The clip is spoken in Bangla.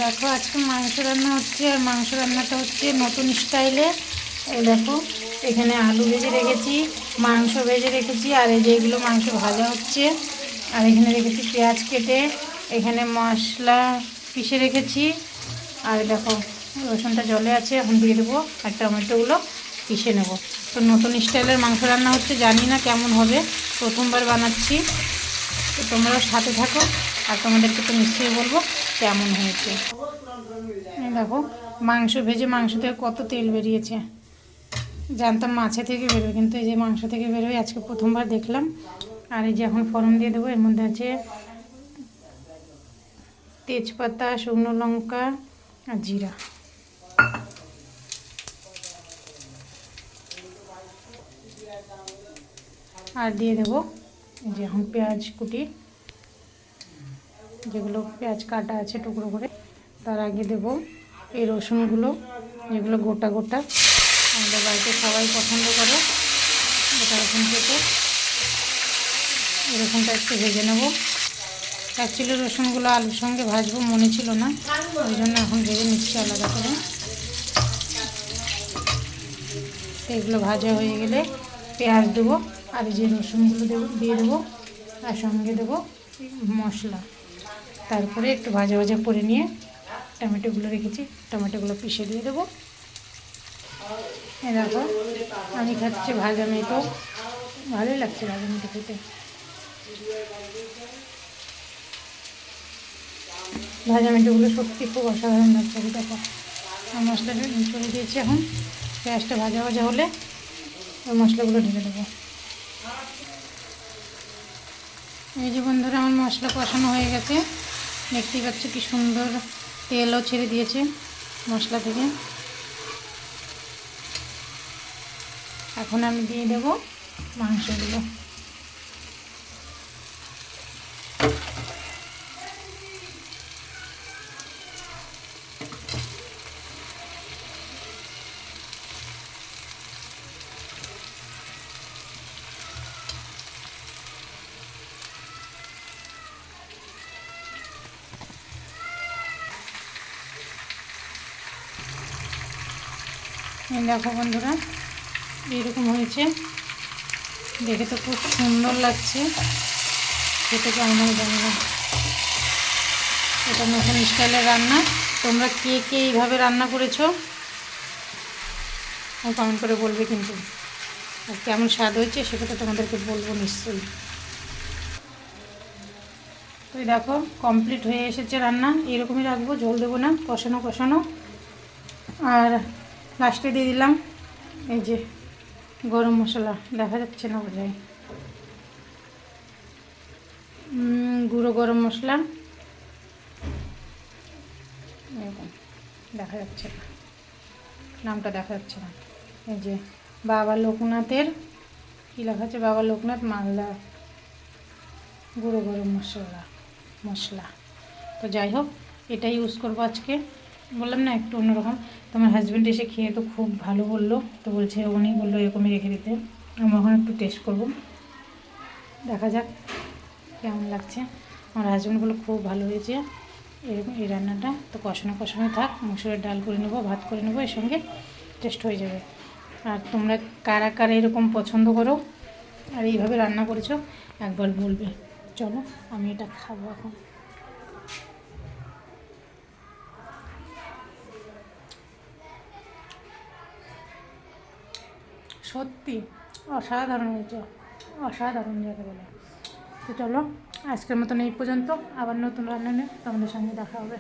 দেখো আজকে মাংস রান্না হচ্ছে, আর মাংস রান্নাটা হচ্ছে নতুন স্টাইলে। এই দেখো এখানে আলু ভেজে রেখেছি, মাংস ভেজে রেখেছি, আর এই যে এগুলো মাংস ভাজা হচ্ছে। আর এখানে রেখেছি পেঁয়াজ কেটে, এখানে মশলা পিষে রেখেছি। আর দেখো রসুনটা জলে আছে, এখন দিয়ে দেবো, আর টমেটোগুলো পিষে নেব। তো নতুন স্টাইলের মাংস রান্না হচ্ছে, জানি না কেমন হবে, প্রথমবার বানাচ্ছি। তো তোমরাও সাথে থাকো, আর তোমাদেরকে তো নিশ্চয়ই বলবো কেমন হয়েছে। দেখো মাংস ভেজে মাংস থেকে কত তেল বেরিয়েছে। জানতাম মাছে থেকে বেরোয়, কিন্তু এই যে মাংস থেকে বেরোয় আজকে প্রথমবার দেখলাম। আর এই যে এখন ফোড়ন দিয়ে দেবো, এর মধ্যে আছে তেজপাতা, শুকনো লঙ্কা আর জিরা। আর দিয়ে দেবো এই যে এখন পেঁয়াজ কুটি, যেগুলো পেঁয়াজ কাটা আছে টুকরো করে। তার আগে দেব এই রসুনগুলো, যেগুলো গোটা গোটা, আমাদের বাড়িতে সবাই পছন্দ করে গোটা রসুন খেতে। এই রসুনটা একটু ভেজে নেব। অ্যাকচুয়ালি রসুনগুলো আলুর সঙ্গে ভাজবো মনে ছিল না, ওই জন্য এখন ভেজে নিচ্ছি আলাদা করে। এগুলো ভাজা হয়ে গেলে পেঁয়াজ দেবো, আর এই যে রসুনগুলো দিয়ে দেবো, আর সঙ্গে দেবো মশলা। তারপরে একটু ভাজা ভাজা করে নিয়ে টমেটোগুলো রেখেছি, টমেটোগুলো পিষে দিয়ে দেবো। এই দেখো আমি খাচ্ছি ভাজা মেটো, ভালোই লাগছে ভাজা মেটো খেতে। ভাজা মেটোগুলো সত্যি খুব অসাধারণ লাগছে। দেখো আর মশলাটা করে দিয়েছি, এখন পেঁয়াজটা ভাজা ভাজা হলে ওই মশলাগুলো ঢেলে দেবো। এই যে বন্ধুরা আমার মশলা কষানো হয়ে গেছে, দেখতেই পাচ্ছ কি সুন্দর তেলও ছেড়ে দিয়েছে মশলা থেকে। এখন আমি দিয়ে দেব মাংসগুলো। দেখো বন্ধুরা এরকম হয়েছে, দেখে তো খুব সুন্দর লাগছে, খেতে কেমন জানি না। এটা নতুন স্টাইলের রান্না, তোমরা কে কে এইভাবে রান্না করেছো কমেন্ট করে বলবে কিন্তু, আর কেমন স্বাদ হয়েছে সেটা তো তোমাদেরকে বলবো নিশ্চয়ই। তো দেখো কমপ্লিট হয়ে এসেছে রান্না, এরকমই রাখবো, ঝোল দেবো না, কষানো কষানো। আর লাস্টে দিয়ে দিলাম এই যে গরম মশলা, দেখা যাচ্ছে না বোঝাই, গুঁড়ো গরম মশলা, এরকম দেখা যাচ্ছে না, নামটা দেখা যাচ্ছে না। এই যে বাবা লোকনাথের কী লেখা আছে, বাবা লোকনাথ মালদা গুঁড়ো গরম মশলা। তো যাই হোক এটাই ইউজ করবো আজকে, বললাম না একটু অন্যরকম। তোমার হাজব্যান্ড এসে খেয়ে তো খুব ভালো বললো, তো বলছে উনি বললো এরকমই রেখে দিতে, আমি এখন একটু টেস্ট করবো, দেখা যাক কেমন লাগছে। আমার হাজব্যান্ড বললো খুব ভালো হয়েছে এরকম এই রান্নাটা। তো কষানো কষানো থাক, মুসুরের ডাল করে নেবো, ভাত করে নেবো, এর সঙ্গে টেস্ট হয়ে যাবে। আর তোমরা কারা কারা এরকম পছন্দ করো আর এইভাবে রান্না করেছো একবার বলবে। চলো আমি এটা খাবো এখন। সত্যি অসাধারণ হয়েছে, অসাধারণ যাকে বলে। তো চলো আজকের মতন এই পর্যন্ত, আবার নতুন রান্না নিয়ে তোমাদের সঙ্গে দেখা হবে।